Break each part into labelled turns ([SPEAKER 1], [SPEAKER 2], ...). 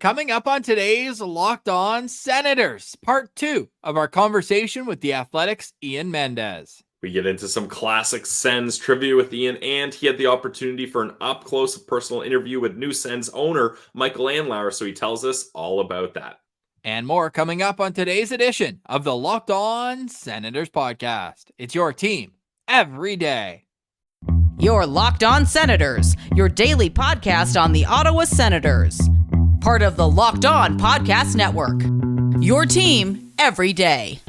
[SPEAKER 1] Coming up on today's Locked On Senators, part 2 of our conversation with the Athletic's Ian Mendes.
[SPEAKER 2] We get into some classic Sens trivia with Ian, and he had the opportunity for an up-close personal interview with new Sens owner Michael Andlauer, so he tells us all about that.
[SPEAKER 1] And more coming up on today's edition of the Locked On Senators podcast. It's your team every day.
[SPEAKER 3] You're Locked On Senators, your daily podcast on the Ottawa Senators. Part of the Locked On Podcast Network. Your team every day.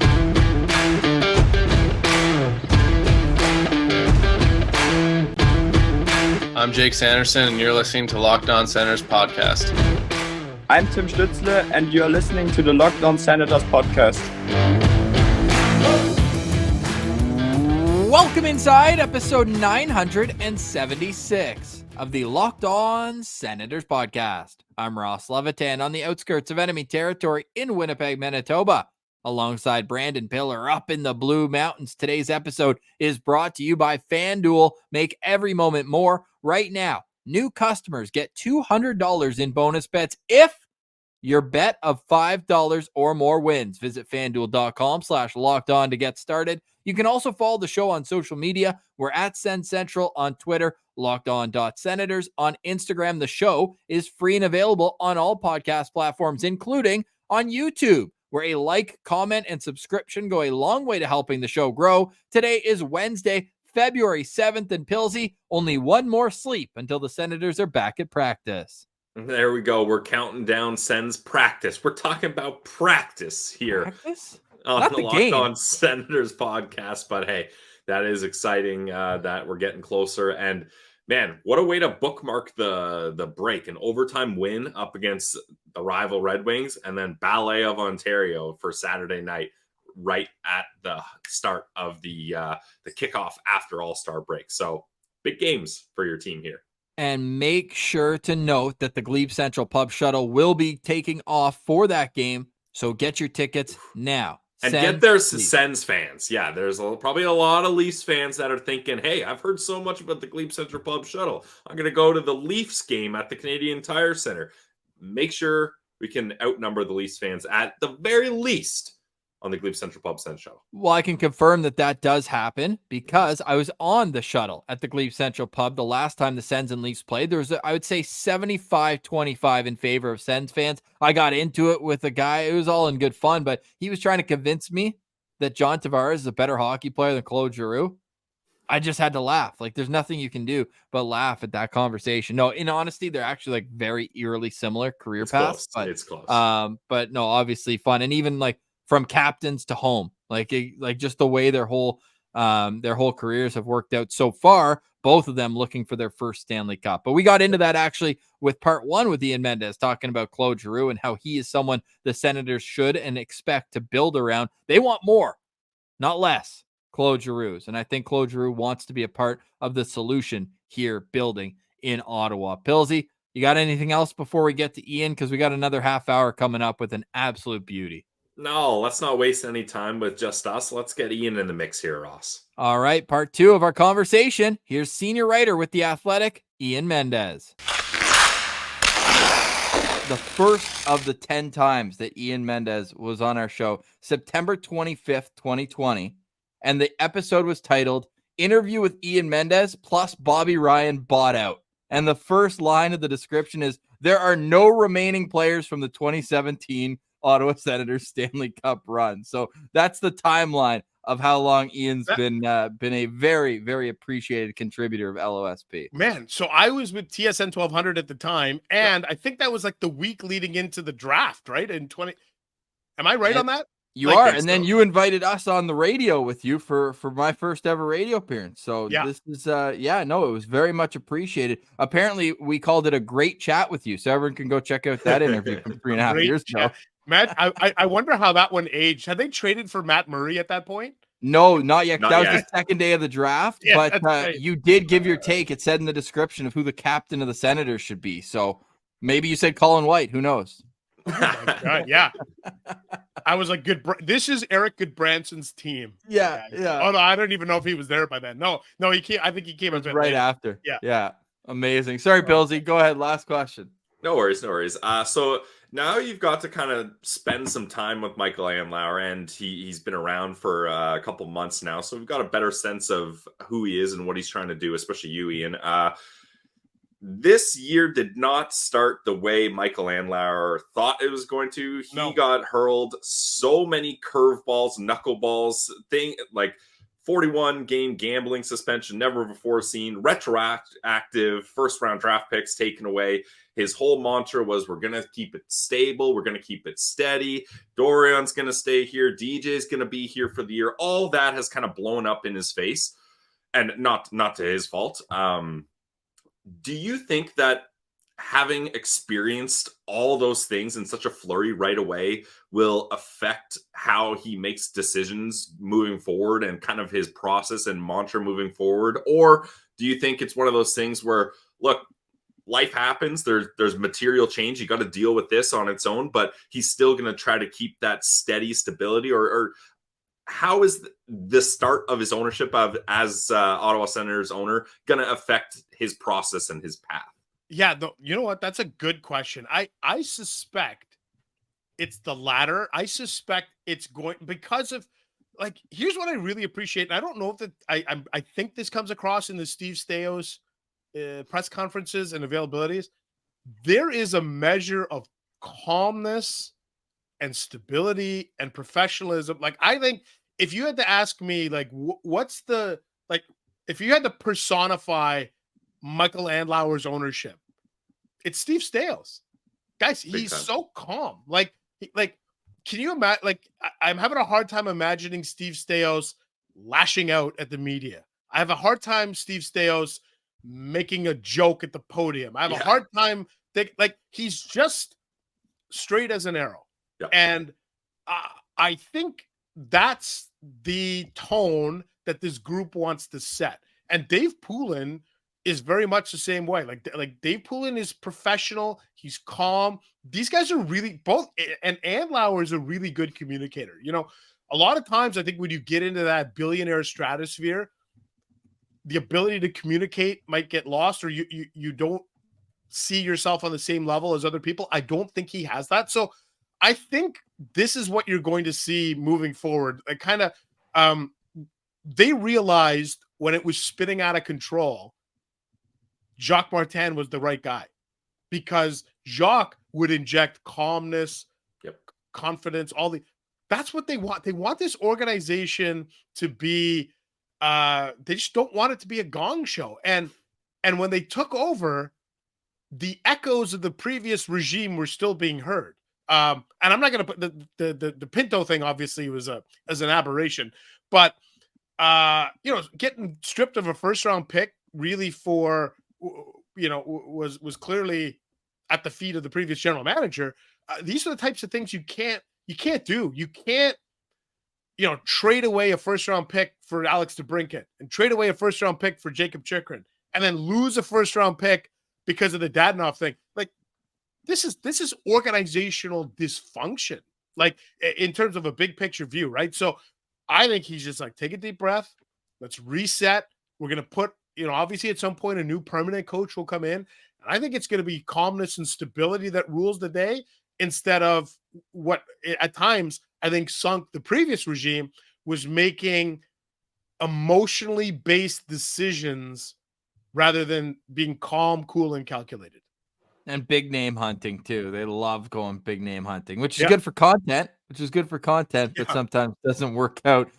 [SPEAKER 4] I'm Jake Sanderson, and you're listening to Locked On Senators podcast.
[SPEAKER 5] I'm Tim Stützle, and you're listening to the Locked On Senators podcast.
[SPEAKER 1] Welcome inside episode 976 of the Locked On Senators podcast. I'm Ross Levitan on the outskirts of enemy territory in Winnipeg, Manitoba, alongside Brandon Piller up in the Blue Mountains. Today's episode is brought to you by FanDuel. Make every moment more. Right now, new customers get $200 in bonus bets if your bet of $5 or more wins. Visit FanDuel.com/lockedon to get started. You can also follow the show on social media. We're at Sens Central on Twitter, LockedOn.Senators on Instagram. The show is free and available on all podcast platforms, including on YouTube, where a like, comment, and subscription go a long way to helping the show grow. Today is Wednesday, February 7th, and Pilsy, only one more sleep until the Senators are back at practice.
[SPEAKER 2] There we go. We're counting down Sens practice. We're talking about practice here.
[SPEAKER 1] Practice?
[SPEAKER 2] On
[SPEAKER 1] Not
[SPEAKER 2] the
[SPEAKER 1] the
[SPEAKER 2] Locked
[SPEAKER 1] game.
[SPEAKER 2] On Senators podcast. But hey, that is exciting that we're getting closer. And man, what a way to bookmark the break. An overtime win up against the rival Red Wings, and then Ballet of Ontario for Saturday night, right at the start of the kickoff after All-Star break. So big games for your team here.
[SPEAKER 1] And make sure to note that the GLEBE Central Pub shuttle will be taking off for that game. So get your tickets now.
[SPEAKER 2] And
[SPEAKER 1] Sens
[SPEAKER 2] get there,
[SPEAKER 1] Leafs.
[SPEAKER 2] Sens fans. Yeah, there's probably a lot of Leafs fans that are thinking, hey, I've heard so much about the GLEBE Central Pub shuttle. I'm going to go to the Leafs game at the Canadian Tire Center. Make sure we can outnumber the Leafs fans at the very least on the GLEBE Central Pub Sens shuttle.
[SPEAKER 1] Well, I can confirm that does happen because I was on the shuttle at the GLEBE Central Pub the last time the Sens and Leafs played. There was, I would say, 75-25 in favor of Sens fans. I got into it with a guy. It was all in good fun, but he was trying to convince me that John Tavares is a better hockey player than Claude Giroux. I just had to laugh. Like, there's nothing you can do but laugh at that conversation. No, in honesty, they're actually like very eerily similar career paths. But
[SPEAKER 2] it's close.
[SPEAKER 1] But no, obviously fun. And even like from captains to home, like just the way their whole careers have worked out so far, both of them looking for their first Stanley Cup. But we got into that actually with part 1 with Ian Mendes, talking about Claude Giroux and how he is someone the Senators should and expect to build around. They want more, not less, Claude Giroux's. And I think Claude Giroux wants to be a part of the solution here building in Ottawa. Pilsy, you got anything else before we get to Ian? Because we got another half hour coming up with an absolute beauty.
[SPEAKER 2] No, let's not waste any time with just us. Let's get Ian in the mix here, Ross.
[SPEAKER 1] All right, part 2 of our conversation. Here's senior writer with The Athletic, Ian Mendes. The first of the 10 times that Ian Mendes was on our show, September 25th, 2020, and the episode was titled Interview with Ian Mendes plus Bobby Ryan Bought Out. And the first line of the description is, there are no remaining players from the 2017 Ottawa Senators Stanley Cup run. So that's the timeline of how long Ian's been a very, very appreciated contributor of LOSP.
[SPEAKER 6] Man, so I was with TSN 1200 at the time, and I think that was like the week leading into the draft, right? In 20. Am I right on that?
[SPEAKER 1] You are, and then you invited us on the radio with you for my first ever radio appearance. So this is, it was very much appreciated. Apparently, we called it a great chat with you, so everyone can go check out that interview from 3.5 years ago.
[SPEAKER 6] Matt, I wonder how that one aged. Had they traded for Matt Murray at that point?
[SPEAKER 1] No, not yet. That was the second day of the draft, but right. You did give your take. It said in the description of who the captain of the Senators should be. So maybe you said Colin White. Who knows?
[SPEAKER 6] Oh my God, yeah. I was like, this is Eric Goodbranson's team.
[SPEAKER 1] Yeah.
[SPEAKER 6] Oh no, I don't even know if he was there by then. No, he came. I think he came up
[SPEAKER 1] right after. Yeah. Amazing. Sorry, Pilsy. Go ahead. Last question.
[SPEAKER 2] No worries. So Now you've got to kind of spend some time with Michael Andlauer, and he's been around for a couple months now, so we've got a better sense of who he is and what he's trying to do, especially you, Ian. This year did not start the way Michael Andlauer thought it was going to. He got hurled so many curveballs, knuckleballs, like 41 game gambling suspension, never before seen, retroactive first round draft picks taken away. His whole mantra was, we're going to keep it stable. We're going to keep it steady. Dorian's going to stay here. DJ's going to be here for the year. All that has kind of blown up in his face, and not to his fault. Do you think that having experienced all those things in such a flurry right away will affect how he makes decisions moving forward and kind of his process and mantra moving forward? Or do you think it's one of those things where, look, life happens, there's material change, you got to deal with this on its own, but he's still going to try to keep that steady stability? Or how is the start of his ownership as Ottawa Senators owner going to affect his process and his path?
[SPEAKER 6] Yeah, you know what? That's a good question. I suspect it's the latter. I suspect it's going because of, like, here's what I really appreciate. And I don't know if that I think this comes across in the Steve Staios press conferences and availabilities. There is a measure of calmness and stability and professionalism. Like, I think if you had to ask me, like, what's the, like, if you had to personify Michael Andlauer's ownership, it's Steve Staios. Guys, he's so calm. Like, can you imagine? Like, I'm having a hard time imagining Steve Staios lashing out at the media. I have a hard time Steve Staios making a joke at the podium. I have a hard time like, he's just straight as an arrow. Yeah. And I think that's the tone that this group wants to set. And Dave Poulin is very much the same way. Like Dave Poulin is professional. He's calm. These guys are really both, and Andlauer is a really good communicator. You know, a lot of times I think when you get into that billionaire stratosphere, the ability to communicate might get lost, or you don't see yourself on the same level as other people. I don't think he has that. So I think this is what you're going to see moving forward. Like, kind of, they realized when it was spinning out of control, Jacques Martin was the right guy, because Jacques would inject calmness, confidence, that's what they want. They want this organization to be, they just don't want it to be a gong show. And when they took over, the echoes of the previous regime were still being heard. And I'm not going to put the Pinto thing, obviously, was as an aberration, but you know, getting stripped of a first round pick really for, you know, was clearly at the feet of the previous general manager. These are the types of things you can't do. You can't, you know, trade away a first round pick for Alex DeBrincat and trade away a first round pick for Jacob Chikrin and then lose a first round pick because of the Dadonov thing. Like, this is organizational dysfunction, like, in terms of a big picture view, right? So I think he's just like, take a deep breath. Let's reset. We're going to put, you know, obviously at some point a new permanent coach will come in. And I think it's going to be calmness and stability that rules the day, instead of what at times I think sunk the previous regime, was making emotionally based decisions rather than being calm, cool, and calculated.
[SPEAKER 1] And big name hunting too. They love going big name hunting, which is good for content, but sometimes doesn't work out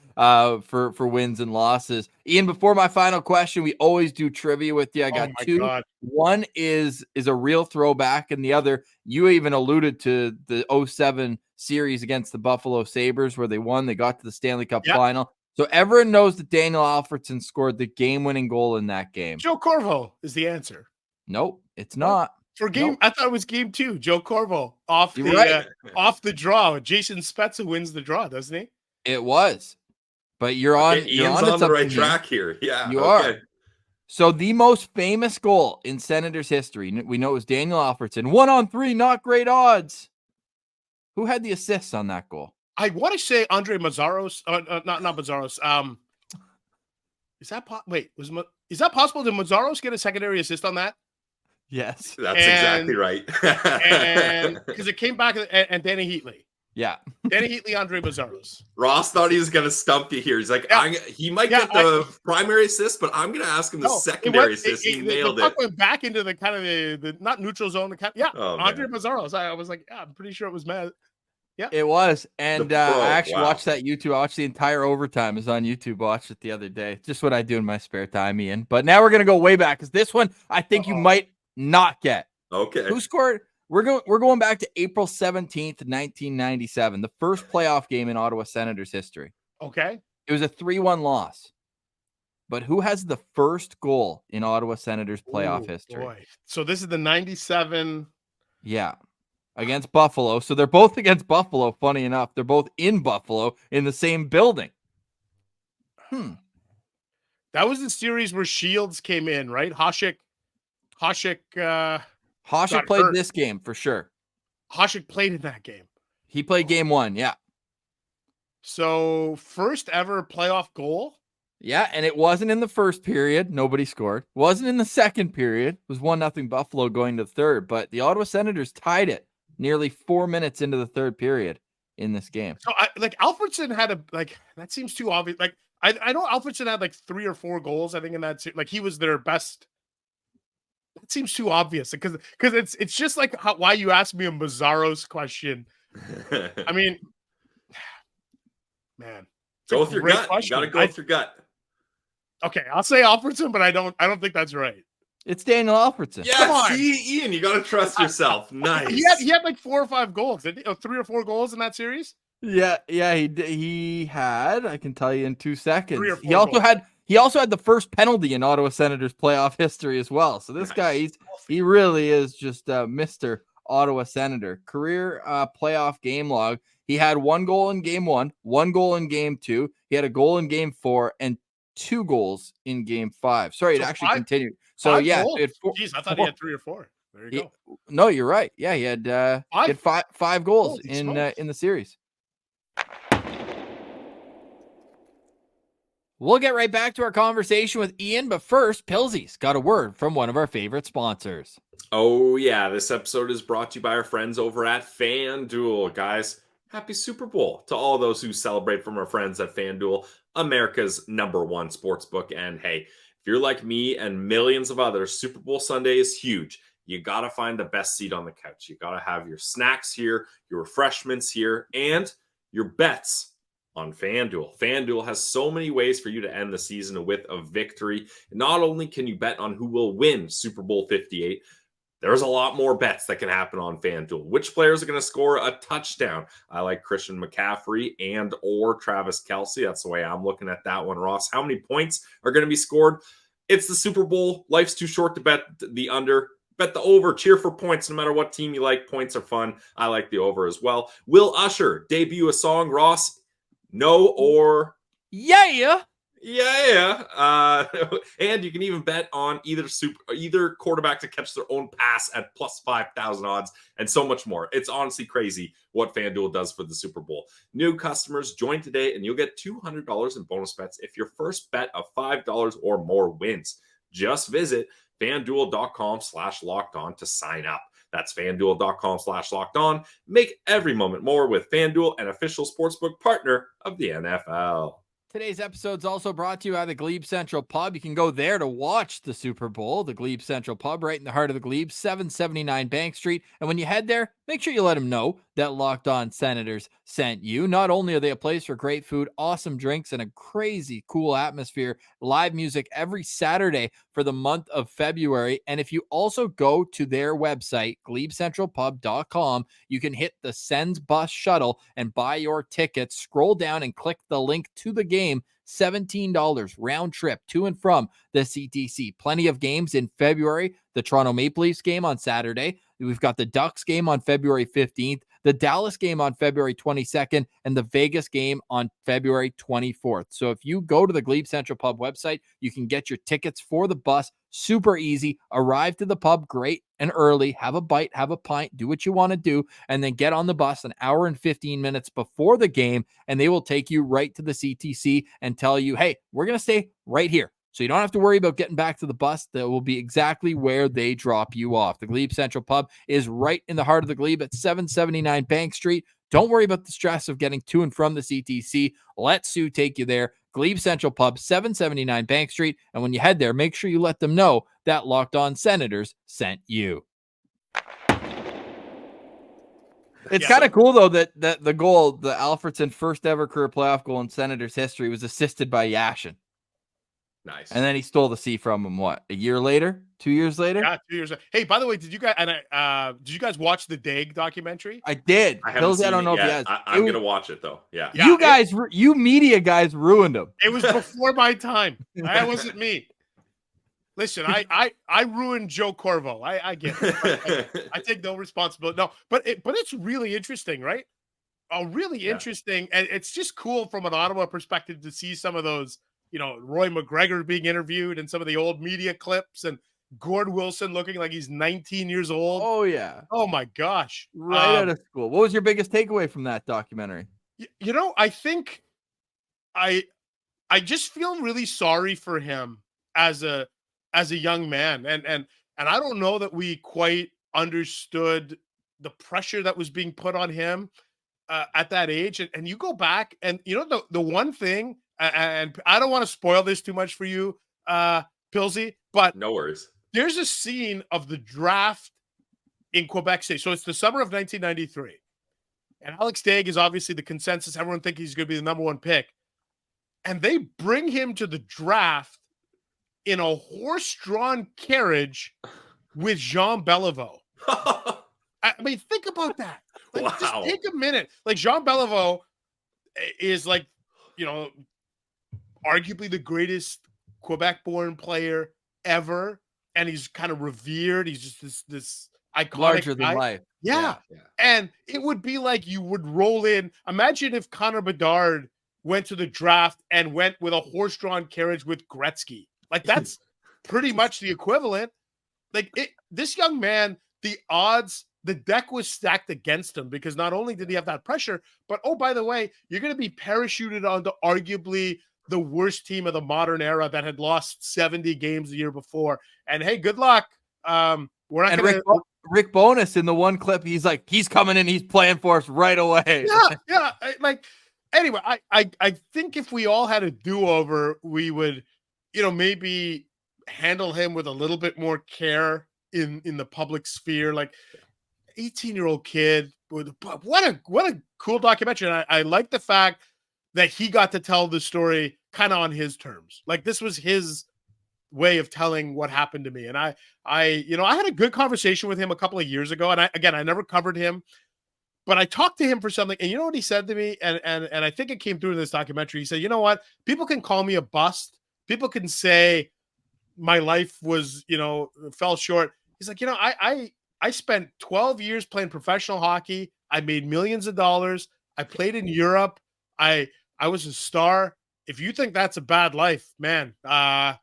[SPEAKER 1] for wins and losses. Ian, before my final question, we always do trivia with you. I got two. God. One is a real throwback, and the other, you even alluded to the 2007 series against the Buffalo Sabres where they won. They got to the Stanley Cup final. So everyone knows that Daniel Alfredsson scored the game-winning goal in that game.
[SPEAKER 6] Joe Corvo is the answer.
[SPEAKER 1] Nope, it's not.
[SPEAKER 6] For game, I thought it was game 2. Joe Corvo off the draw. Jason Spezza wins the draw, doesn't he?
[SPEAKER 1] It was, but you're on
[SPEAKER 2] the right track here. Yeah,
[SPEAKER 1] you are. So the most famous goal in Senators history, we know it was Daniel Alfredsson. 1-on-3, not great odds. Who had the assists on that goal?
[SPEAKER 6] I want to say Andre Mazzaros. Not Mazzaros. Is that possible? Did Mazzaros get a secondary assist on that?
[SPEAKER 1] Yes.
[SPEAKER 2] That's exactly right.
[SPEAKER 6] And because it came back and Danny Heatley.
[SPEAKER 1] Yeah.
[SPEAKER 6] Danny Heatley, Andre Mazzaros.
[SPEAKER 2] Ross thought he was going to stump you here. He's like, he might get the primary assist, but I'm going to ask him the secondary assist. He nailed
[SPEAKER 6] it. The puck went back into the kind of the not neutral zone. Andre Mazzaros. I was like, I'm pretty sure it was Maz. Yeah,
[SPEAKER 1] it was. And I actually watched that YouTube. I watched the entire overtime. It's on YouTube. I watched it the other day. Just what I do in my spare time, Ian. But now we're going to go way back because this one I think you might not get.
[SPEAKER 2] Okay.
[SPEAKER 1] Who scored? We're going back to April 17th, 1997, the first playoff game in Ottawa Senators history.
[SPEAKER 6] Okay.
[SPEAKER 1] It was a 3-1 loss. But who has the first goal in Ottawa Senators playoff history?
[SPEAKER 6] Boy. So this is the 97.
[SPEAKER 1] Yeah. Against Buffalo. So they're both against Buffalo, funny enough. They're both in Buffalo in the same building.
[SPEAKER 6] That was the series where Shields came in, right? Hasek
[SPEAKER 1] played this game for sure.
[SPEAKER 6] Hasek played in that game.
[SPEAKER 1] He played game 1, yeah.
[SPEAKER 6] So first ever playoff goal?
[SPEAKER 1] Yeah, and it wasn't in the first period. Nobody scored. Wasn't in the second period. It was 1-0 Buffalo going to third, but the Ottawa Senators tied it nearly 4 minutes into the third period in this game.
[SPEAKER 6] So Alfredsson had that seems too obvious. Like I know Alfredsson had like 3 or 4 goals, I think, in that like he was their best. That seems too obvious because it's just like why you asked me a Mazzaros question. I mean, man,
[SPEAKER 2] go with your gut. You gotta go with your gut.
[SPEAKER 6] Okay, I'll say Alfredsson, but I don't think that's right.
[SPEAKER 1] It's Daniel Alfredsson.
[SPEAKER 2] Yeah, see, Ian, you gotta trust yourself. Nice.
[SPEAKER 6] He had like 4 or 5 goals. 3 or 4 goals in that series.
[SPEAKER 1] Yeah, he had. I can tell you in 2 seconds.
[SPEAKER 6] 3 or 4
[SPEAKER 1] He also had the first penalty in Ottawa Senators playoff history as well. So this guy, he really is just Mr. Ottawa Senator. Career playoff game log. He had 1 goal in game 1, 1 goal in game 2. He had a goal in game 4 and 2 goals in game 5. Sorry, it actually continued. So yeah,
[SPEAKER 6] jeez, I thought he had 3 or 4. There you go.
[SPEAKER 1] No, you're right. Yeah, he had five goals in the series. We'll get right back to our conversation with Ian, but first, Pilsy's got a word from one of our favorite sponsors.
[SPEAKER 2] Oh, yeah. This episode is brought to you by our friends over at FanDuel. Guys, happy Super Bowl to all those who celebrate from our friends at FanDuel, America's #1 sportsbook. And hey, if you're like me and millions of others, Super Bowl Sunday is huge. You got to find the best seat on the couch. You got to have your snacks here, your refreshments here, and your bets on FanDuel. FanDuel has so many ways for you to end the season with a victory. Not only can you bet on who will win Super Bowl 58, there's a lot more bets that can happen on FanDuel. Which players are going to score a touchdown? I like Christian McCaffrey and or Travis Kelce. That's the way I'm looking at that one, Ross. How many points are going to be scored? It's the Super Bowl. Life's too short to bet the under. Bet the over. Cheer for points no matter what team you like. Points are fun. I like the over as well. Will Usher debut a song, Ross? No or
[SPEAKER 1] yeah.
[SPEAKER 2] And you can even bet on either quarterback to catch their own pass at plus 5,000 odds and so much more. It's honestly crazy what FanDuel does for the Super Bowl. New customers join today and you'll get $200 in bonus bets if your first bet of $5 or more wins. Just visit FanDuel.com/lockedon to sign up. That's FanDuel.com/lockedon. Make every moment more with FanDuel, an official sportsbook partner of the NFL.
[SPEAKER 1] Today's episode is also brought to you by the GLEBE Central Pub. You can go there to watch the Super Bowl, the GLEBE Central Pub, right in the heart of the Glebe, 779 Bank Street. And when you head there, make sure you let them know that Locked On Senators sent you. Not only are they a place for great food, awesome drinks, and a crazy cool atmosphere, live music every Saturday for the month of February. And if you also go to their website, GLEBECentralPub.com, you can hit the Sens bus shuttle and buy your tickets. Scroll down and click the link to the game. $17 round trip to and from the CTC. Plenty of games in February. The Toronto Maple Leafs game on Saturday. We've got the Ducks game on February 15th, the Dallas game on February 22nd, and the Vegas game on February 24th. So if you go to the Glebe Central Pub website, you can get your tickets for the bus. Super easy. Arrive to the pub great and early. Have a bite, have a pint, do what you want to do, and then get on the bus an hour and 15 minutes before the game, and they will take you right to the CTC and tell you, hey, we're going to stay right here. so you don't have to worry about getting back to the bus. That will be exactly where they drop you off. The Glebe Central Pub is right in the heart of the Glebe at 779 Bank Street. Don't worry about the stress of getting to and from the CTC. Let Sue take you there. Glebe Central Pub, 779 Bank Street. And when you head there, make sure you let them know that Locked On Senators sent you. It's kind of cool, though, that the goal, the Alfredson first ever career playoff goal in Senators history, was assisted by Yashin.
[SPEAKER 2] Nice.
[SPEAKER 1] And then he stole the C from him, what, a year later? 2 years later?
[SPEAKER 6] Yeah, 2 years. Hey, by the way, did you guys watch the Dag documentary?
[SPEAKER 1] I did.
[SPEAKER 2] I haven't seen
[SPEAKER 1] I don't know
[SPEAKER 2] it
[SPEAKER 1] if he
[SPEAKER 2] yet.
[SPEAKER 1] has.
[SPEAKER 2] I'm going to watch it, though. Yeah.
[SPEAKER 1] You media guys ruined him.
[SPEAKER 6] It was before my time. That wasn't me. Listen, I ruined Joe Corvo. I get it. I take no responsibility. No, but it's really interesting, right? Really interesting. And it's just cool from an Ottawa perspective to see some of those, Roy McGregor being interviewed and some of the old media clips and Gord Wilson looking like he's 19 years old.
[SPEAKER 1] Oh, yeah.
[SPEAKER 6] Oh, my gosh.
[SPEAKER 1] Right out of school. What was your biggest takeaway from that documentary?
[SPEAKER 6] I think I just feel really sorry for him as a young man. And I don't know that we quite understood the pressure that was being put on him at that age. And you go back and, the one thing, and I don't want to spoil this too much for you, Pilsy, but
[SPEAKER 2] no worries.
[SPEAKER 6] There's a scene of the draft in Quebec City. So it's the summer of 1993. And Alex Dag is obviously the consensus. Everyone thinks he's going to be the number one pick. And they bring him to the draft in a horse-drawn carriage with Jean Beliveau. I mean, think about that. Just take a minute. Jean Beliveau is arguably the greatest Quebec-born player ever, and he's kind of revered. He's just this iconic
[SPEAKER 1] larger
[SPEAKER 6] guy.
[SPEAKER 1] than life.
[SPEAKER 6] Yeah. And it would be like you would roll in. Imagine if Connor Bedard went to the draft and went with a horse-drawn carriage with Gretzky. That's pretty much the equivalent. This young man, the odds, the deck was stacked against him because not only did he have that pressure, but, oh, by the way, you're going to be parachuted onto arguably the worst team of the modern era that had lost 70 games the year before. And, hey, good luck. We're not going to...
[SPEAKER 1] Rick Bonus in the one clip, he's like, he's coming in, he's playing for us right away.
[SPEAKER 6] Yeah. Anyway, I think if we all had a do-over, we would, maybe handle him with a little bit more care in the public sphere. 18-year-old kid, what a cool documentary. And I like the fact that he got to tell the story kind of on his terms. This was his way of telling what happened to me. And I had a good conversation with him a couple of years ago. And I never covered him, but I talked to him for something. And you know what he said to me? And I think it came through in this documentary. He said, you know what? People can call me a bust. People can say my life was, fell short. He's like, I spent 12 years playing professional hockey. I made millions of dollars. I played in Europe. I was a star. If you think that's a bad life, man, I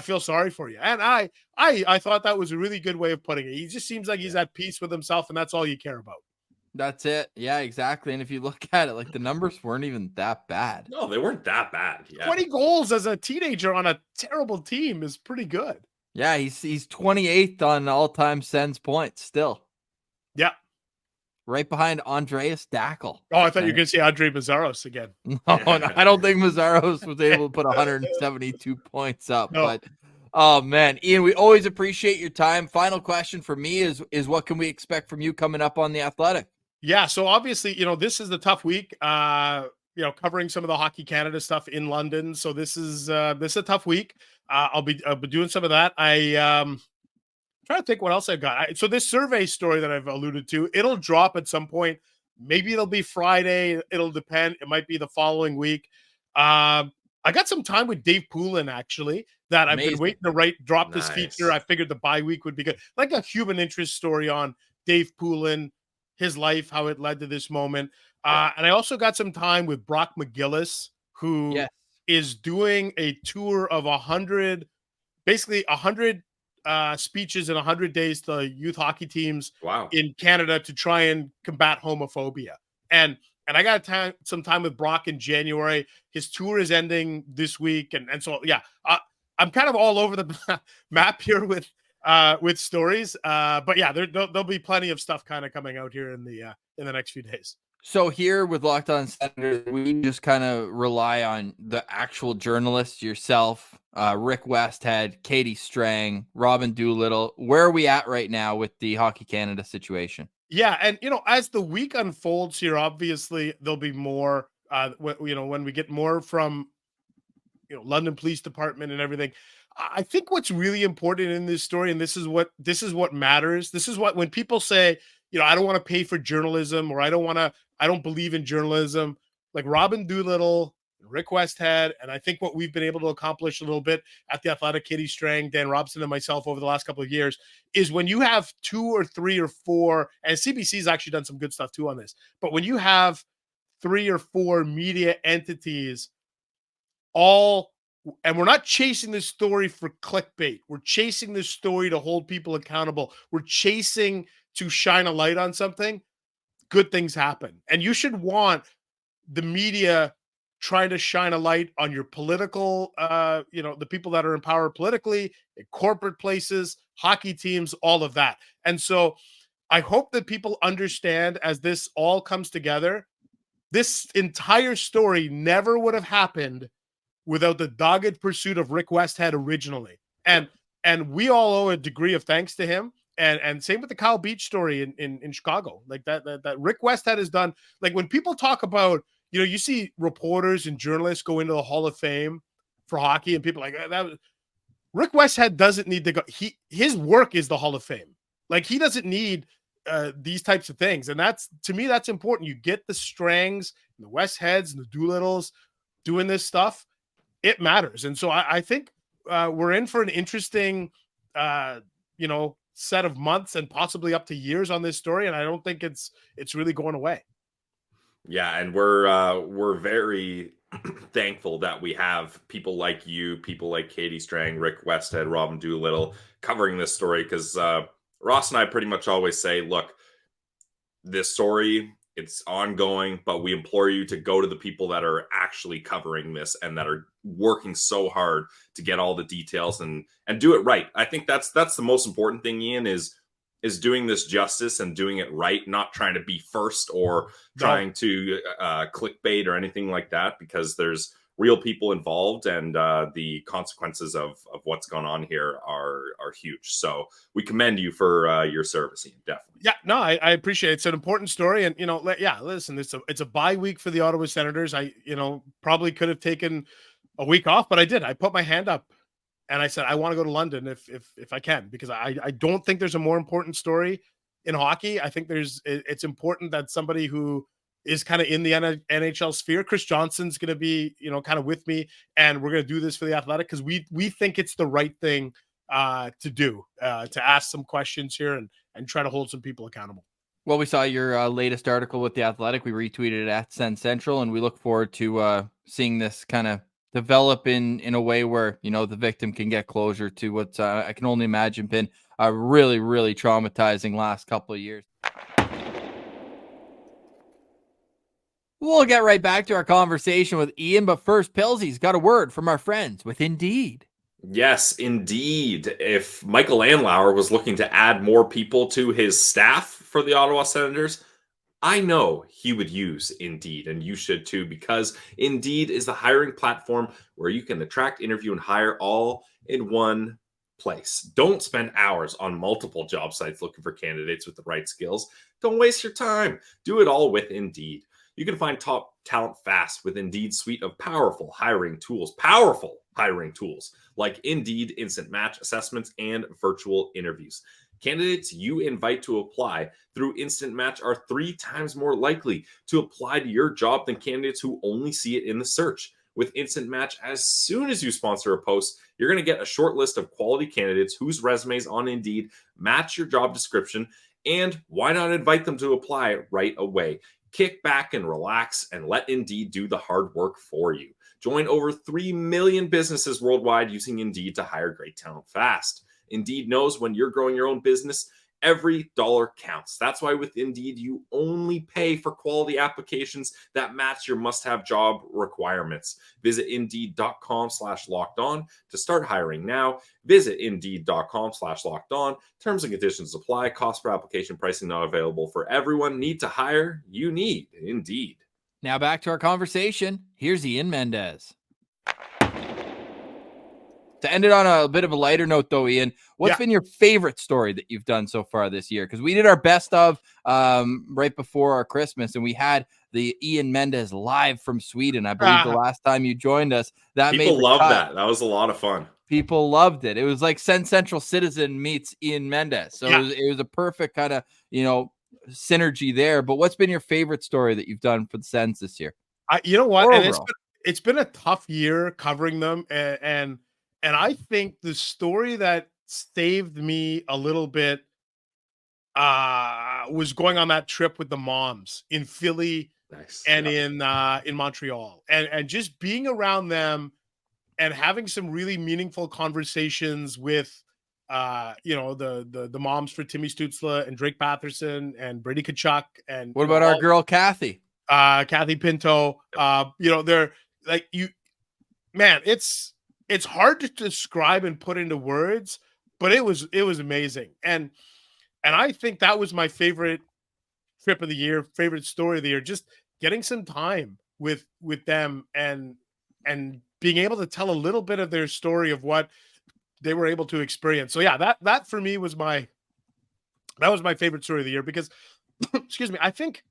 [SPEAKER 6] feel sorry for you. And I thought that was a really good way of putting it. He just seems like he's at peace with himself, and that's all you care about.
[SPEAKER 1] That's it. Yeah, exactly. And if you look at it, the numbers weren't even that bad.
[SPEAKER 2] No, they weren't that bad. Yeah.
[SPEAKER 6] 20 goals as a teenager on a terrible team is pretty good.
[SPEAKER 1] Yeah, he's 28th on all-time Sens points still.
[SPEAKER 6] Yeah.
[SPEAKER 1] Right behind Andreas Dackel.
[SPEAKER 6] Oh, I thought you were going to say Andre Mazzaros again.
[SPEAKER 1] No, I don't think Mazzaros was able to put 172 points up. No. But, oh, man. Ian, we always appreciate your time. Final question for me is what can we expect from you coming up on The Athletic?
[SPEAKER 6] Yeah, so obviously, this is the tough week, covering some of the Hockey Canada stuff in London. So this is a tough week. I'll be doing some of that. I'm trying to think what else I've got. So this survey story that I've alluded to, it'll drop at some point. Maybe it'll be Friday. It'll depend. It might be the following week. I got some time with Dave Poulin, actually, that I've been waiting to drop this feature. I figured the bye week would be good. Like a human interest story on Dave Poulin, his life, how it led to this moment. And I also got some time with Brock McGillis, who is doing a tour of 100 speeches in 100 days to youth hockey teams in Canada to try and combat homophobia. And I got some time with Brock in January. His tour is ending this week. And so, I'm kind of all over the map here with stories. But yeah, there'll be plenty of stuff kind of coming out here in the next few days.
[SPEAKER 1] So here with Locked On Senators, we just kind of rely on the actual journalists, yourself, Rick Westhead, Katie Strang, Robin Doolittle. Where are we at right now with the Hockey Canada situation?
[SPEAKER 6] Yeah, and as the week unfolds here, obviously there'll be more. When we get more from London Police Department and everything. I think what's really important in this story, and this is what matters. This is what, when people say, I don't want to pay for journalism, or I don't believe in journalism, like Robin Doolittle, Rick Westhead, and I think what we've been able to accomplish a little bit at the Athletic, Katie Strang, Dan Robson, and myself over the last couple of years, is when you have 2 or 3 or 4, and CBC's actually done some good stuff too on this, but when you have 3 or 4 media entities and we're not chasing this story for clickbait. We're chasing this story to hold people accountable. We're chasing to shine a light on something. Good things happen. And you should want the media trying to shine a light on your political, the people that are in power politically, in corporate places, hockey teams, all of that. And so I hope that people understand, as this all comes together, this entire story never would have happened without the dogged pursuit of Rick Westhead originally. And we all owe a degree of thanks to him. And same with the Kyle Beach story in Chicago. Like that Rick Westhead has done. Like, when people talk about, you see reporters and journalists go into the Hall of Fame for hockey, and people are like, that was, Rick Westhead doesn't need to go. His work is the Hall of Fame. Like, he doesn't need these types of things. And to me, that's important. You get the Strangs and the Westheads and the Doolittles doing this stuff. It matters. And so I think we're in for an interesting, set of months and possibly up to years on this story. And I don't think it's really going away.
[SPEAKER 2] Yeah. And we're very thankful that we have people like you, people like Katie Strang, Rick Westhead, Robin Doolittle covering this story. Because Ross and I pretty much always say, look, this story, it's ongoing, but we implore you to go to the people that are actually covering this and that are working so hard to get all the details and do it right. I think that's the most important thing, Ian, is doing this justice and doing it right, not trying to be first or trying to clickbait or anything like that, because there's real people involved, and the consequences of what's gone on here are huge. So we commend you for your service, Ian, definitely. Yeah,
[SPEAKER 6] no, I appreciate it. It's an important story. And, listen, it's a bye week for the Ottawa Senators. I, probably could have taken a week off, but I did. I put my hand up and I said, I want to go to London if I can, because I don't think there's a more important story in hockey. I think it's important that somebody who is kind of in the NHL sphere, Chris Johnson's going to be, kind of with me, and we're going to do this for the Athletic, because we think it's the right thing to do, to ask some questions here and try to hold some people accountable.
[SPEAKER 1] Well, we saw your latest article with the Athletic. We retweeted it at Sens Central, and we look forward to seeing this kind of develop in a way where, the victim can get closure to what I can only imagine been a really, really traumatizing last couple of years. We'll get right back to our conversation with Ian, but first, Pilsy's got a word from our friends with Indeed.
[SPEAKER 2] Yes, indeed. If Michael Andlauer was looking to add more people to his staff for the Ottawa Senators, I know he would use Indeed, and you should too, because Indeed is the hiring platform where you can attract, interview, and hire all in one place. Don't spend hours on multiple job sites looking for candidates with the right skills. Don't waste your time. Do it all with Indeed. You can find top talent fast with Indeed's suite of powerful hiring tools like Indeed Instant Match assessments and virtual interviews. Candidates you invite to apply through Instant Match are 3 times more likely to apply to your job than candidates who only see it in the search. With Instant Match, as soon as you sponsor a post, you're going to get a short list of quality candidates whose resumes on Indeed match your job description, and why not invite them to apply right away? Kick back and relax and let Indeed do the hard work for you. Join over 3 million businesses worldwide using Indeed to hire great talent fast. Indeed knows when you're growing your own business Every dollar counts. That's why with Indeed, you only pay for quality applications that match your must-have job requirements. Visit Indeed.com/lockedon to start hiring now. Visit Indeed.com/lockedon. Terms and conditions apply. Cost per application pricing not available for everyone. Need to hire? You need Indeed.
[SPEAKER 1] Now back to our conversation. Here's Ian Mendes. To end it on a bit of a lighter note, though, Ian, what's been your favorite story that you've done so far this year? Because we did our best of right before our Christmas, and we had the Ian Mendes live from Sweden. I believe the last time you joined us.
[SPEAKER 2] People loved that. That was a lot of fun.
[SPEAKER 1] People loved it. It was like Sens Central Citizen meets Ian Mendes. So it was a perfect kind of, synergy there. But what's been your favorite story that you've done for the Sens this year?
[SPEAKER 6] You know what? And it's been a tough year covering them, and I think the story that saved me a little bit was going on that trip with the moms in Philly and in Montreal, and just being around them and having some really meaningful conversations with the moms for Timmy Stutzla and Drake Patterson and Brady Tkachuk. And
[SPEAKER 1] what about our girl Kathy
[SPEAKER 6] Pinto? They're like, it's hard to describe and put into words, but it was amazing. And I think that was my favorite trip of the year, favorite story of the year, just getting some time with them and being able to tell a little bit of their story of what they were able to experience. So yeah, that for me was my favorite story of the year, because excuse me, I think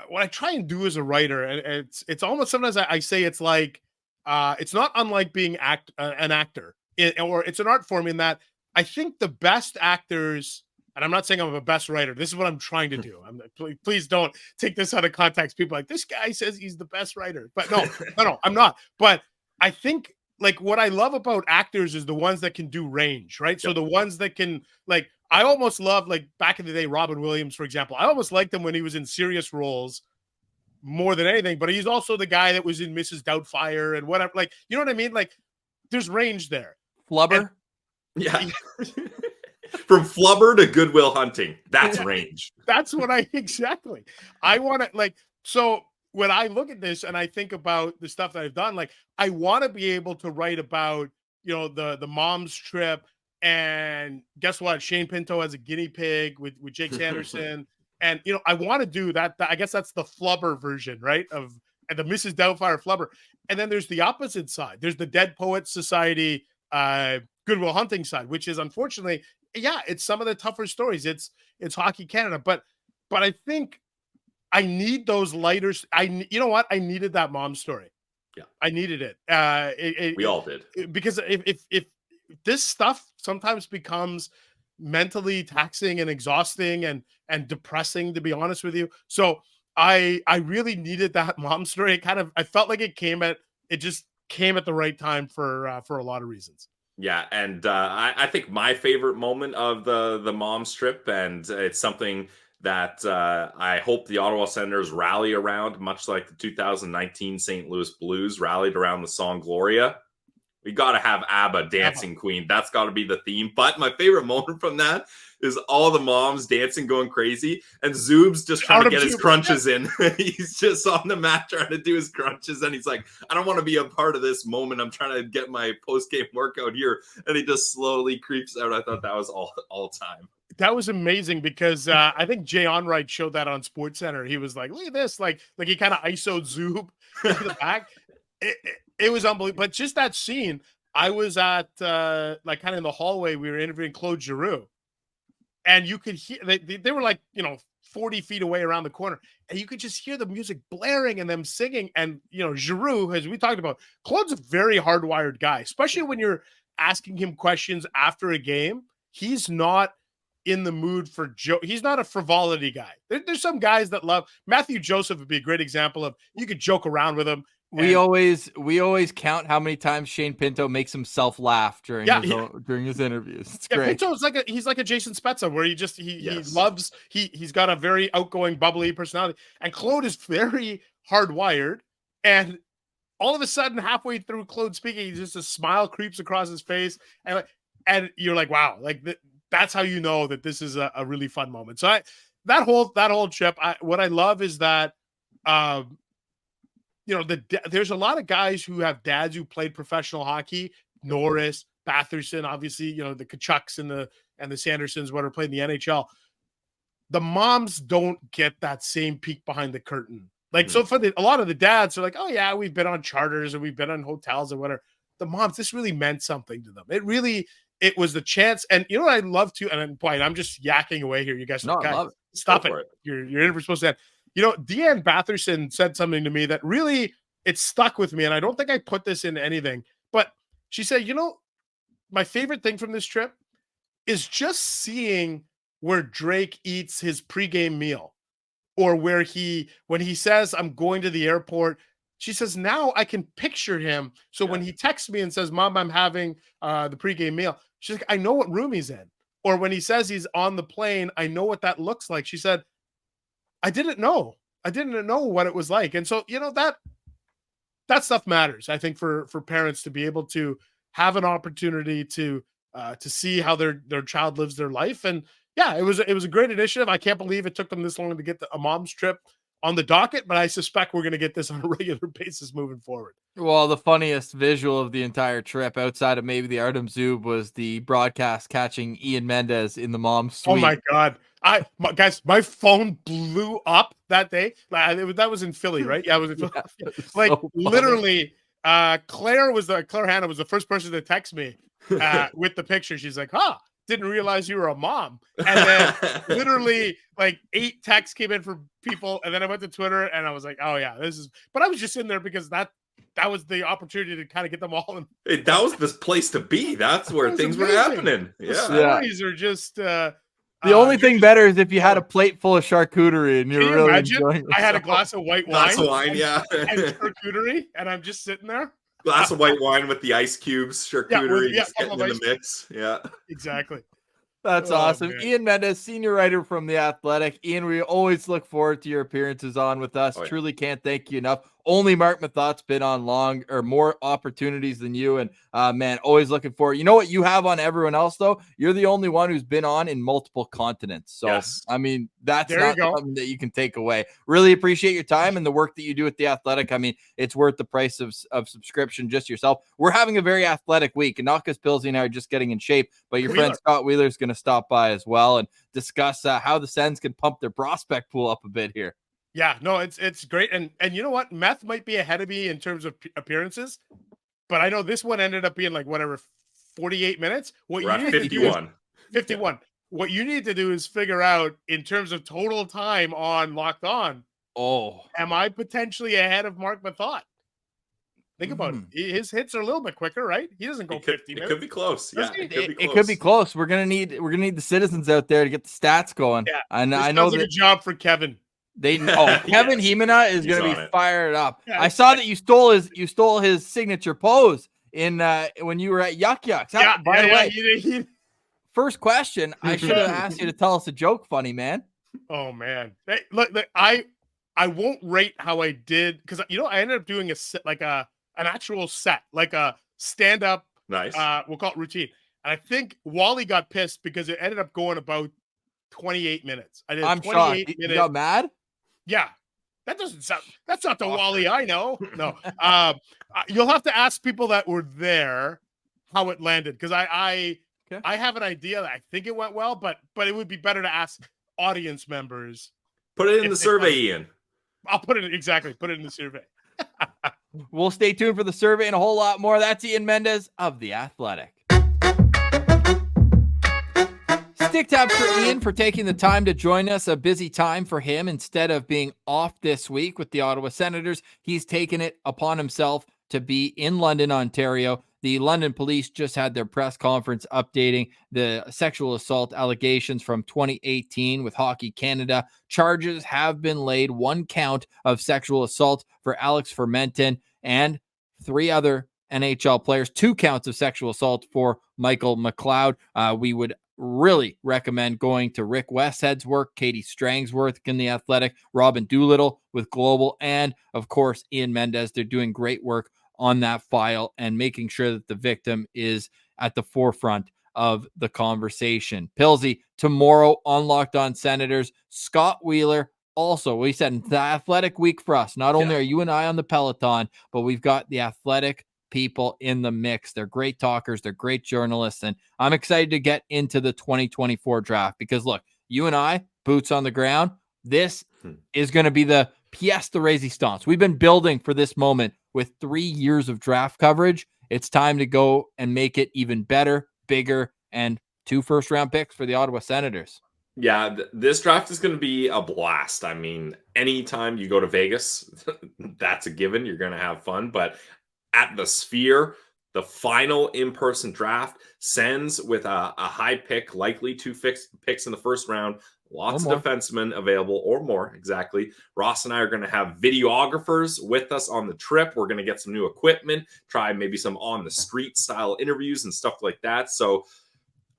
[SPEAKER 6] what I try and do as a writer, and it's almost sometimes I say it's like, it's not unlike being an actor, or it's an art form, in that I think the best actors, and I'm not saying I'm a best writer, this is what I'm trying to do. Please don't take this out of context. People are like, this guy says he's the best writer, but no, I'm not. But I think, like, what I love about actors is the ones that can do range, right? So the ones that can, like, I almost love, like, back in the day, Robin Williams, for example. I almost liked him when he was in serious roles more than anything, but he's also the guy that was in Mrs. Doubtfire and whatever. Like, you know what I mean? Like, there's range there.
[SPEAKER 1] Flubber.
[SPEAKER 2] From Flubber to Good Will Hunting. That's range.
[SPEAKER 6] That's what exactly. I want to, like, so when I look at this and I think about the stuff that I've done, like, I want to be able to write about, the mom's trip, and guess what? Shane Pinto as a guinea pig with Jake Sanderson. And, I want to do that. I guess that's the Flubber version, right? And the Mrs. Doubtfire Flubber. And then there's the opposite side. There's the Dead Poets Society, Good Will Hunting side, which is, unfortunately, it's some of the tougher stories. It's Hockey Canada. But I think I need those lighter. You know what? I needed that mom story.
[SPEAKER 2] Yeah.
[SPEAKER 6] I needed it.
[SPEAKER 2] We all did.
[SPEAKER 6] Because if this stuff sometimes becomes mentally taxing and exhausting and depressing, to be honest with you. So I really needed that mom story. I felt like it just came at the right time for a lot of reasons.
[SPEAKER 2] Yeah, and I think my favorite moment of the mom's trip, and it's something that I hope the Ottawa Senators rally around, much like the 2019 St. Louis Blues rallied around the song Gloria. We got to have ABBA, Dancing Queen. That's got to be the theme. But my favorite moment from that is all the moms dancing, going crazy, and Zoob's just trying to get his crunches in. He's just on the mat trying to do his crunches, and he's like, I don't want to be a part of this moment. I'm trying to get my post-game workout here. And he just slowly creeps out. I thought that was all time.
[SPEAKER 6] That was amazing, because I think Jay Onright showed that on SportsCenter. He was like, look at this. Like he kind of ISO'd Zoob in the back. It was unbelievable. But just that scene, I was at kind of in the hallway. We were interviewing Claude Giroux, and you could hear they were like 40 feet away around the corner, and you could just hear the music blaring and them singing. And Giroux, as we talked about, Claude's a very hardwired guy, especially when you're asking him questions after a game. He's not in the mood for joke. He's not a frivolity guy. There's some guys that love. Matthew Joseph would be a great example of, you could joke around with him.
[SPEAKER 1] We always count how many times Shane Pinto makes himself laugh during his interviews. It's great.
[SPEAKER 6] Pinto's he's like a Jason Spezza, where he's got a very outgoing, bubbly personality. And Claude is very hardwired. And all of a sudden, halfway through Claude speaking, just a smile creeps across his face, and you're like, wow, like that's how you know that this is a really fun moment. So that whole trip, what I love is that, there's a lot of guys who have dads who played professional hockey. Norris, Batherson, obviously, the Kachucks and the Sandersons, what are playing the NHL. The moms don't get that same peek behind the curtain. Like, so for a lot of the dads are like, oh yeah, we've been on charters and we've been on hotels or whatever. The moms, this really meant something to them. It was the chance. And you know what I love to, and boy, I'm just yakking away here. You guys,
[SPEAKER 1] No, I love it.
[SPEAKER 6] Stop it. You're in for supposed to. Deanne Batherson said something to me that really, it stuck with me. And I don't think I put this in anything, but she said, my favorite thing from this trip is just seeing where Drake eats his pregame meal, or when he says, I'm going to the airport. She says, now I can picture him. So when he texts me and says, Mom, I'm having the pregame meal, she's like, I know what room he's in. Or when he says he's on the plane, I know what that looks like. She said, I didn't know what it was like. And so, that stuff matters, I think, for parents to be able to have an opportunity to see how their child lives their life. And yeah, it was a great initiative. I can't believe it took them this long to get a mom's trip on the docket, but I suspect we're going to get this on a regular basis moving forward.
[SPEAKER 1] Well, the funniest visual of the entire trip, outside of maybe the Artem Zub, was the broadcast catching Ian Mendes in the mom's suite.
[SPEAKER 6] Oh my God. Guys, my phone blew up that day. That was in Philly, right? Yeah, it was in Philly. Like, so literally, Claire Hanna was the first person to text me with the picture. She's like, didn't realize you were a mom. And then literally like 8 texts came in from people. And then I went to Twitter and I was like, oh yeah, but I was just in there because that was the opportunity to kind of get them all in.
[SPEAKER 2] That was this place to be. That's where things were happening. Yeah.
[SPEAKER 6] The stories are just,
[SPEAKER 1] the only thing better is if you had a plate full of charcuterie and you're really enjoying it.
[SPEAKER 6] I had a glass of white wine.
[SPEAKER 2] Glass of wine, yeah.
[SPEAKER 6] And charcuterie, and I'm just sitting there.
[SPEAKER 2] Glass of white wine with the ice cubes, charcuterie, just getting in the mix. Yeah.
[SPEAKER 6] Exactly.
[SPEAKER 1] That's awesome.
[SPEAKER 6] Man.
[SPEAKER 1] Ian Mendes, senior writer from The Athletic. Ian, we always look forward to your appearances on with us. Truly can't thank you enough. Only Mark Mathott's been on more opportunities than you. And man, always looking forward. You know what you have on everyone else, though? You're the only one who's been on in multiple continents. So, yes. I mean, that's not something that you can take away. Really appreciate your time and the work that you do at The Athletic. I mean, it's worth the price of subscription just yourself. We're having a very athletic week, and not because Pilsy and I are just getting in shape, but your friend Scott Wheeler is going to stop by as well and discuss how the Sens can pump their prospect pool up a bit here.
[SPEAKER 6] Yeah, no, it's great. And you know what? Meth might be ahead of me in terms of appearances, but I know this one ended up being like 48 minutes.
[SPEAKER 2] We're at 51.
[SPEAKER 6] 51. Yeah. What you need to do is figure out in terms of total time on Locked On.
[SPEAKER 1] Oh,
[SPEAKER 6] am I potentially ahead of Mark Mathot? Think about it. His hits are a little bit quicker, right? He doesn't go 50 minutes.
[SPEAKER 2] It could be close. Yeah,
[SPEAKER 1] it could be close. We're gonna need the citizens out there to get the stats going.
[SPEAKER 6] Yeah,
[SPEAKER 1] and I know
[SPEAKER 6] that a job for Kevin.
[SPEAKER 1] Kevin Hemina is going to be fired up. Yeah. I saw that you stole his signature pose in when you were at Yuck Yucks. By the way, first question, I should have asked you to tell us a joke, funny man.
[SPEAKER 6] Oh man, hey, look, I won't rate how I did because I ended up doing a set, like an actual set, like a stand up.
[SPEAKER 2] Nice.
[SPEAKER 6] We'll call it routine. And I think Wally got pissed because it ended up going about 28 minutes. I did.
[SPEAKER 1] I'm shocked. You got mad?
[SPEAKER 6] Yeah, that's not the Wally I know. No, you'll have to ask people that were there how it landed because I have an idea that I think it went well, but it would be better to ask audience members.
[SPEAKER 2] Put it in the survey, Ian.
[SPEAKER 6] I'll put it in the survey.
[SPEAKER 1] We'll stay tuned for the survey and a whole lot more. That's Ian Mendes of The Athletic. Stick taps for Ian for taking the time to join us. A busy time for him. Instead of being off this week with the Ottawa Senators, he's taken it upon himself to be in London, Ontario. The London police just had their press conference updating the sexual assault allegations from 2018 with Hockey Canada. Charges have been laid, 1 count of sexual assault for Alex Fermenton and 3 other NHL players, 2 counts of sexual assault for Michael McLeod. We would really recommend going to Rick Westhead's work, Katie Strangsworth in The Athletic, Robin Doolittle with Global, and of course, Ian Mendes. They're doing great work on that file and making sure that the victim is at the forefront of the conversation. Pilsy, tomorrow on Locked On Senators, Scott Wheeler. Also, we said it's the athletic week for us. Not only are you and I on the Peloton, but we've got the athletic people in the mix. They're great talkers. They're great journalists. And I'm excited to get into the 2024 draft because look, you and I, boots on the ground, this is going to be the pièce de résistance. We've been building for this moment with 3 years of draft coverage. It's time to go and make it even better, bigger, and 2 first-round picks for the Ottawa Senators.
[SPEAKER 2] Yeah, this draft is going to be a blast. I mean, anytime you go to Vegas, that's a given. You're going to have fun. But at the Sphere, the final in-person draft, Sens with a high pick, likely 2 picks in the first round. Lots of defensemen available or more. Exactly. Ross and I are going to have videographers with us on the trip. We're going to get some new equipment, try maybe some on the street style interviews and stuff like that. So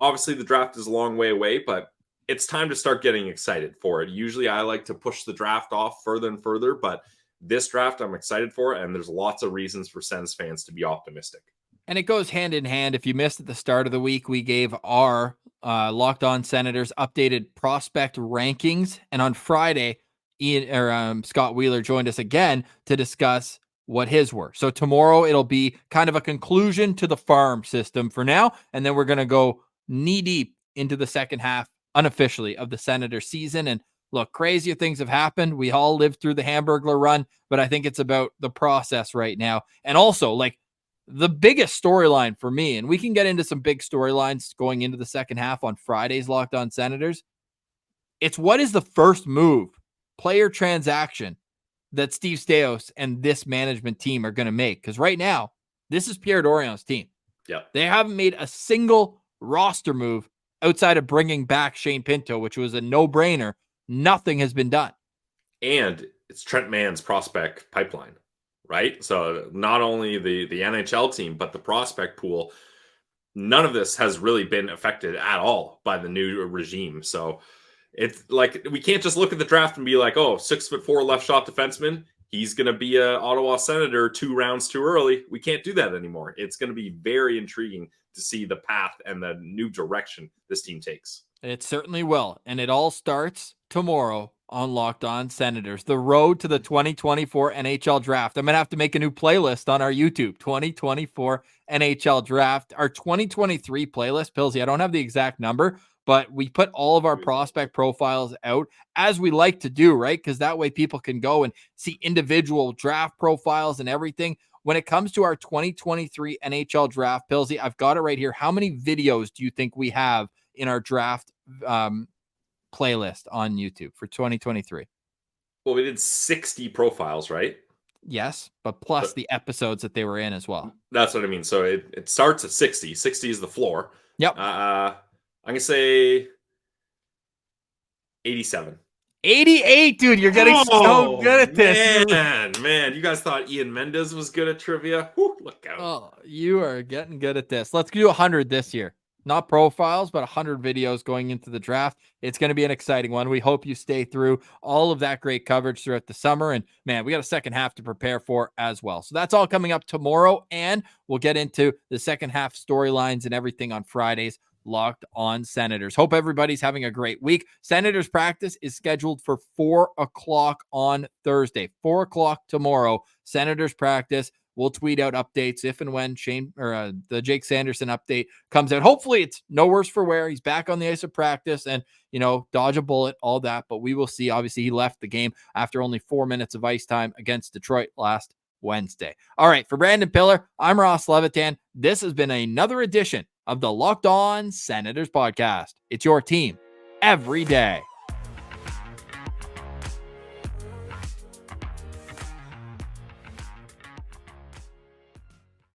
[SPEAKER 2] obviously the draft is a long way away, but it's time to start getting excited for it. Usually I like to push the draft off further and further, but this draft I'm excited for, and there's lots of reasons for Sens fans to be optimistic.
[SPEAKER 1] And it goes hand in hand. If you missed at the start of the week, we gave our Locked On Senators updated prospect rankings. And on Friday, Scott Wheeler joined us again to discuss what his were. So tomorrow it'll be kind of a conclusion to the farm system for now. And then we're going to go knee deep into the second half unofficially of the Senator season. And look, crazier things have happened. We all lived through the Hamburglar run, but I think it's about the process right now. And also, like, the biggest storyline for me, and we can get into some big storylines going into the second half on Friday's Locked On Senators, it's what is the first move, player transaction, that Steve Staios and this management team are going to make? Because right now, this is Pierre Dorion's team.
[SPEAKER 2] Yeah,
[SPEAKER 1] they haven't made a single roster move outside of bringing back Shane Pinto, which was a no-brainer. Nothing has been done.
[SPEAKER 2] And it's Trent Mann's prospect pipeline, right? So not only the NHL team, but the prospect pool, none of this has really been affected at all by the new regime. So it's like, we can't just look at the draft and be like, oh, 6'4" left shot defenseman, he's going to be a Ottawa Senator 2 rounds too early. We can't do that anymore. It's going to be very intriguing to see the path and the new direction this team takes.
[SPEAKER 1] It certainly will. And it all starts tomorrow on Locked On Senators, the road to the 2024 NHL draft. I'm going to have to make a new playlist on our YouTube, 2024 NHL draft. Our 2023 playlist, Pilsy, I don't have the exact number, but we put all of our prospect profiles out as we like to do, right? Because that way people can go and see individual draft profiles and everything. When it comes to our 2023 NHL draft, Pilsy, I've got it right here. How many videos do you think we have in our draft playlist on YouTube for 2023?
[SPEAKER 2] Well, we did 60 profiles, right?
[SPEAKER 1] Yes, but plus the episodes that they were in as well.
[SPEAKER 2] That's what I mean. So it starts at 60. 60 is the floor.
[SPEAKER 1] Yep.
[SPEAKER 2] I'm going to say 87.
[SPEAKER 1] 88, dude. You're getting so good at this.
[SPEAKER 2] Man, you guys thought Ian Mendes was good at trivia? Whew, look out.
[SPEAKER 1] Oh, you are getting good at this. Let's do 100 this year. Not profiles, but 100 videos going into the draft. It's going to be an exciting one. We hope you stay through all of that great coverage throughout the summer. And man, we got a second half to prepare for as well. So that's all coming up tomorrow. And we'll get into the second half storylines and everything on Fridays. Locked On Senators. Hope everybody's having a great week. Senators practice is scheduled for 4:00 on Thursday. 4:00 tomorrow. Senators practice. We'll tweet out updates if and when the Jake Sanderson update comes out. Hopefully it's no worse for wear. He's back on the ice of practice and, dodge a bullet, all that. But we will see. Obviously, he left the game after only 4 minutes of ice time against Detroit last Wednesday. All right, for Brandon Piller, I'm Ross Levitan. This has been another edition of the Locked On Senators podcast. It's your team every day.